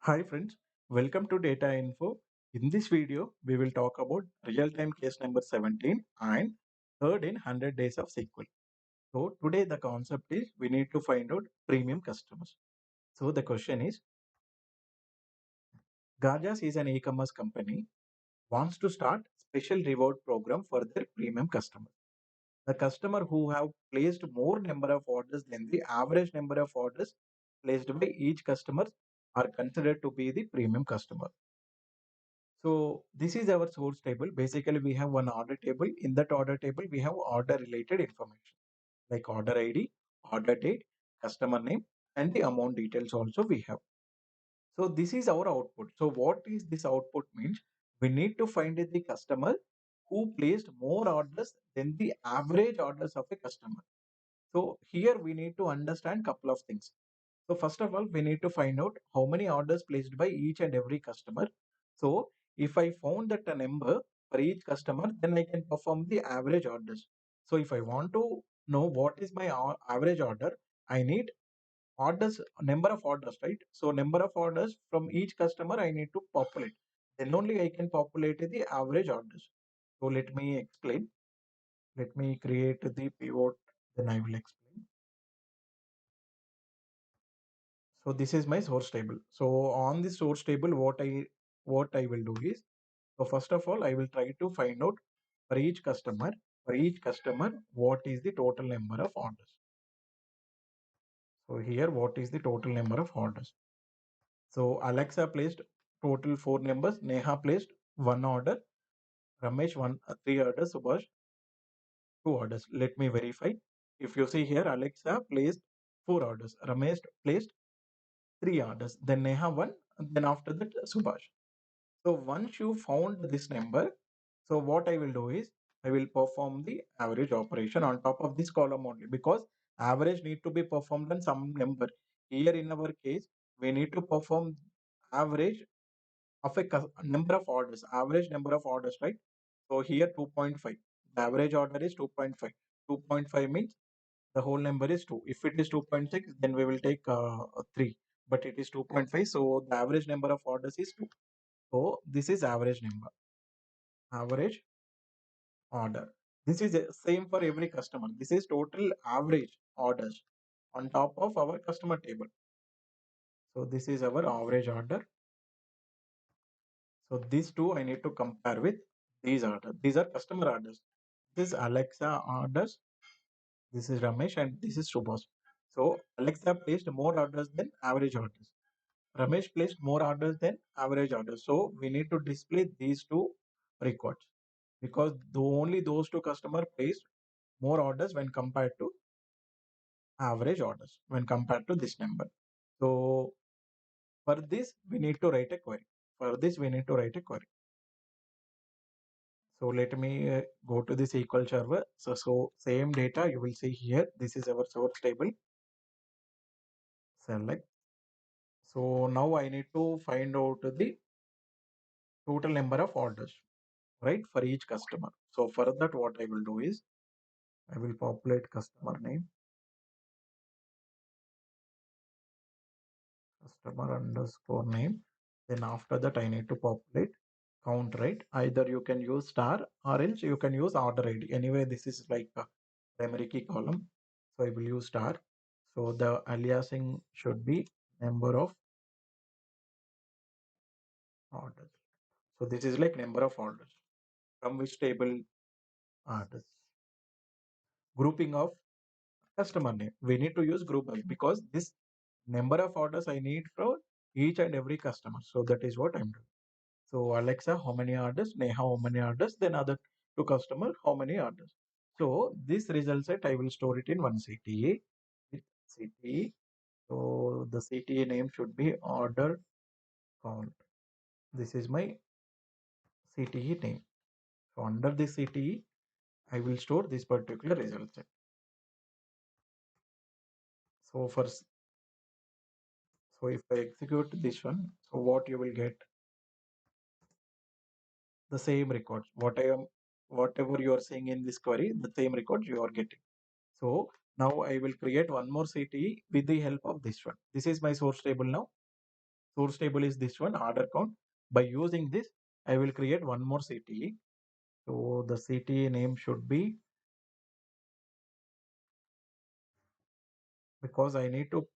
Hi friends, welcome to Data Info. In this video, we will talk about real-time case number 17 and third in 100 days of SQL. So today the concept is we need to find out premium customers. So the question is, Gajas is an e-commerce company wants to start special reward program for their premium customers. The customer who have placed more number of orders than the average number of orders placed by each customer are considered to be the premium customer. So this is our source table. Basically, we have one order table. In that order table, we have order related information like order ID, order date, customer name, and the amount details also we have. So this is our output. So what is this output means? We need to find the customer who placed more orders than the average orders of a customer. So here we need to understand couple of things. So first of all, we need to find out how many orders placed by each and every customer. So if I found that a number for each customer, then I can perform the average orders. So if I want to know what is my average order, I need orders, number of orders, right? So number of orders from each customer I need to populate. Then only I can populate the average orders. So let me explain. Let me create the pivot, then I will explain. So this is my source table. So on this source table, what I will do is, so first of all, I will try to find out for each customer, what is the total number of orders. So here, what is the total number of orders? So Alexa placed total 4 numbers. Neha placed 1 order. Ramesh one 3 orders. Subhash 2 orders. Let me verify. If you see here, Alexa placed 4 orders. Ramesh placed 3 orders. Then Neha one. And then after that, Subhash. So once you found this number, so what I will do is I will perform the average operation on top of this column only because average need to be performed on some number. Here in our case, we need to perform average of a number of orders, average number of orders, right? So here 2.5. The average order is 2.5. 2.5 means the whole number is 2. If it is 2.6, then we will take 3. But it is 2.5, so the average number of orders is 2. So this is average number, average order. This is same for every customer. This is total average orders on top of our customer table. So this is our average order. So these two I need to compare with these orders. These are customer orders. This is Alexa orders. This is Ramesh and this is Subhash. So Alexa placed more orders than average orders. Ramesh placed more orders than average orders. So we need to display these two records because only those two customer placed more orders when compared to average orders when compared to this number. So for this we need to write a query. For this we need to write a query. So let me go to the SQL server. So same data you will see here. This is our source table. Select. So now I need to find out the total number of orders, right, for each customer. So for that, what I will do is I will populate customer name, customer underscore name. Then after that, I need to populate count, right? Either you can use star or else you can use order ID. Anyway, this is like a primary key column. So I will use star. So the aliasing should be number of orders. So this is like number of orders from which table orders. Grouping of customer name. We need to use group by because this number of orders I need for each and every customer. So that is what I'm doing. So Alexa, how many orders? Neha, how many orders? Then other two customer, how many orders? So this result set I will store it in one CTE with CTE. So the CTE name should be order count. This is my CTE name. So under this CTE, I will store this particular result set. So so if I execute this one, so what you will get the same records. Whatever you are seeing in this query, the same records you are getting. So now I will create one more CTE with the help of this one. This is my source table now. Source table is this one, order count. By using this, I will create one more CTE. So the CTE name should be, because I need to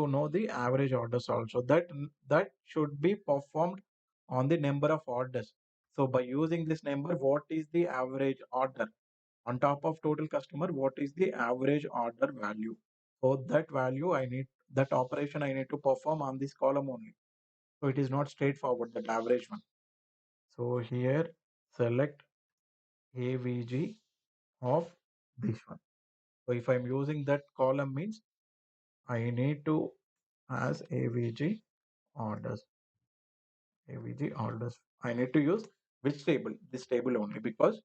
know the average orders also. That should be performed on the number of orders. So by using this number, what is the average order? On top of total customer, what is the average order value? So that value that operation I need to perform on this column only. So it is not straightforward, that average one. So here select AVG of this one. So if I'm using that column means I need to as AVG orders. AVG orders. I need to use which table? This table only, because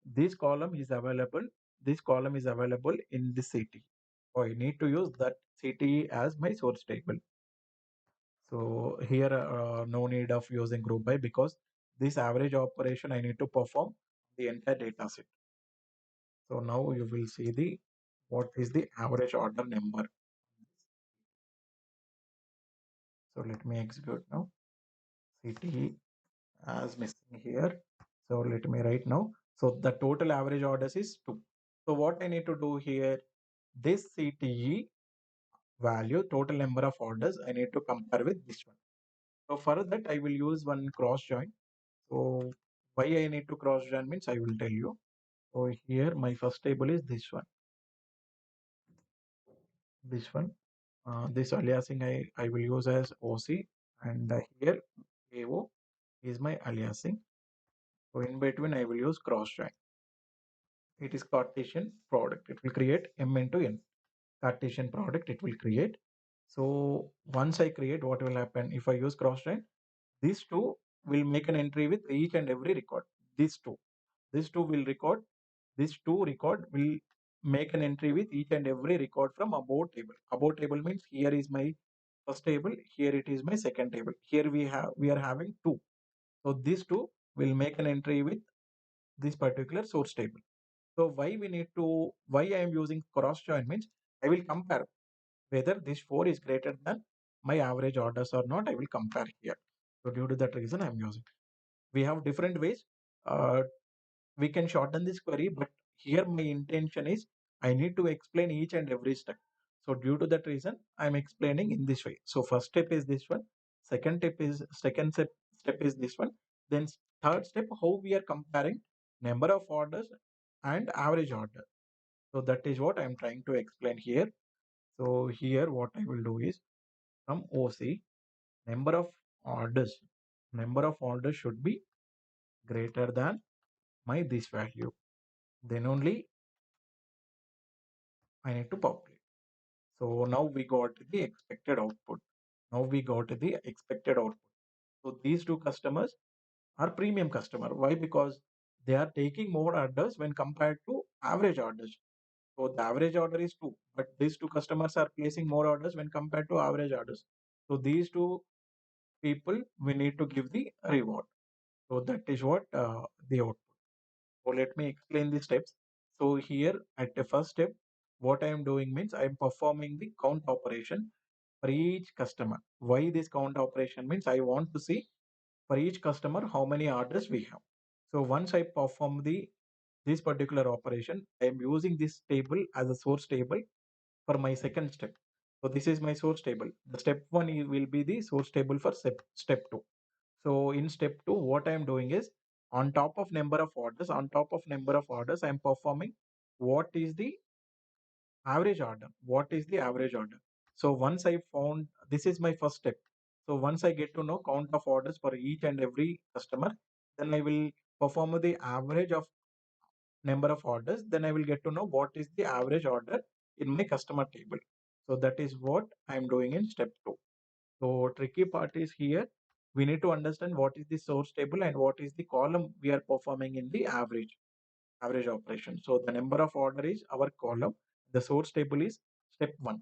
this column is available. This column is available in the CTE. So I need to use that CTE as my source table. So here no need of using group by, because this average operation I need to perform the entire data set. So now you will see the what is the average order number. So let me execute now. CTE as missing here. So let me write now. So the total average orders is 2. So what I need to do here, this CTE value, total number of orders, I need to compare with this one. So for that, I will use one cross join. So why I need to cross join means I will tell you. So here my first table is this one. This one. This aliasing I will use as OC, and here AO is my aliasing. So in between I will use cross join. It is Cartesian product. It will create M into N. Cartesian product it will create. So once I create, what will happen if I use cross join? These two will make an entry with each and every record. These two will record. These two record will make an entry with each and every record from about table. About table means here is my first table. Here it is my second table. Here we are having two. So these two will make an entry with this particular source table. So why I am using cross join means I will compare whether this 4 is greater than my average orders or not. I will compare here. So due to that reason I am using. We have different ways. Uh, we can shorten this query, but here my intention is I need to explain each and every step. So due to that reason, I'm explaining in this way. So first step is this one. Second step is this one. Then third step, how we are comparing number of orders and average order. So that is what I'm trying to explain here. So here what I will do is from OC, number of orders, number of orders should be greater than my this value. Then only I need to populate. So now we got the expected output. Now we got the expected output. So these two customers are premium customer. Why? Because they are taking more orders when compared to average orders. So the average order is 2, but these two customers are placing more orders when compared to average orders. So these two people we need to give the reward. So that is what the output. So let me explain the steps. So here at the first step, what I am doing means I am performing the count operation for each customer. Why this count operation means I want to see for each customer how many orders we have. So once I perform this particular operation, I am using this table as a source table for my second step. So this is my source table. The step one will be the source table for step two. So in step two, what I am doing is on top of number of orders, I am performing what is the average order. What is the average order? So once I found this is my first step. So once I get to know count of orders for each and every customer, then I will perform the average of number of orders. Then I will get to know what is the average order in my customer table. So that is what I am doing in step two. So tricky part is here. We need to understand what is the source table and what is the column we are performing in the average operation. So the number of order is our column. The source table is step one.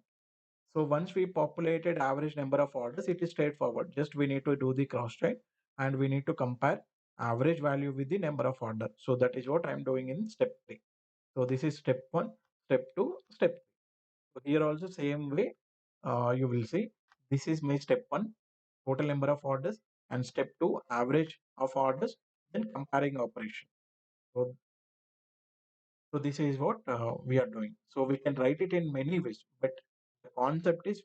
So once we populated average number of orders, it is straightforward. Just we need to do the cross check and we need to compare average value with the number of order. So that is what I'm doing in step three. So this is step one, step two, step three. So here also same way you will see This is my step one, total number of orders, and step two, average of orders, then comparing operation. So, so this is what we are doing. So we can write it in many ways, but the concept is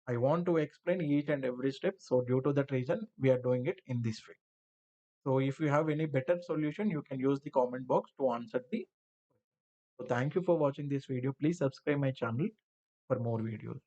I want to explain each and every step. So due to that reason, we are doing it in this way. So if you have any better solution, you can use the comment box to answer the. So thank you for watching this video. Please subscribe my channel for more videos.